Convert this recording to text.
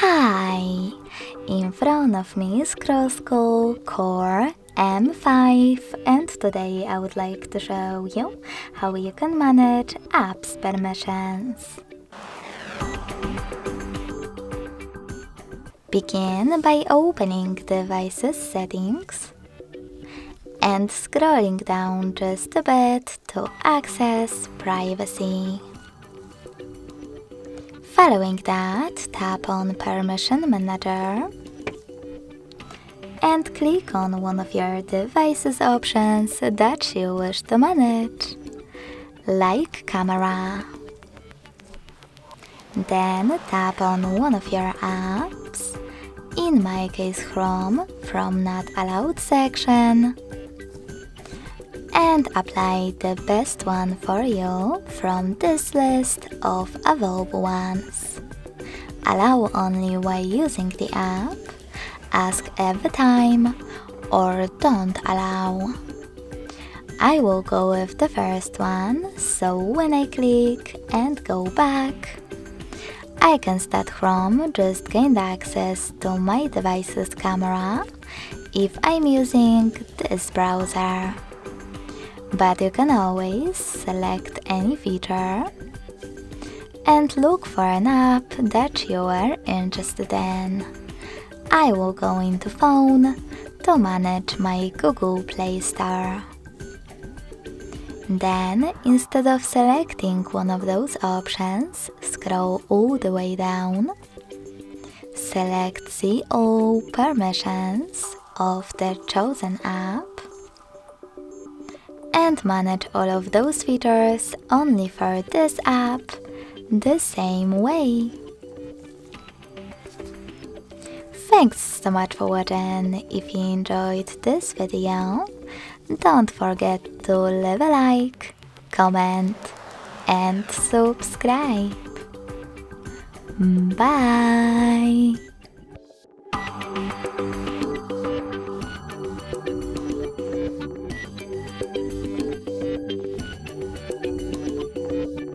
Hi! In front of me is CROSSCALL Core M5, and today I would like to show you how you can manage apps permissions. Begin by opening Devices Settings and scrolling down just a bit to access Privacy. Following that, tap on Permission Manager and click on one of your device's options that you wish to manage, like Camera. Then tap on one of your apps, in my case Chrome, from Not Allowed section, and apply the best one for you from this list of available ones. Allow only while using the app, ask every time, or don't allow. I will go with the first one, so when I click and go back, icons that Chrome just gained access to my device's camera if I'm using this browser. But you can always select any feature and look for an app that you are interested in. I will go into Phone to manage my Google Play Store. Then, instead of selecting one of those options, scroll all the way down, select See All Permissions of the chosen app, and manage all of those features only for this app the same way. Thanks so much for watching. If you enjoyed this video, don't forget to leave a like, comment, and subscribe. Bye!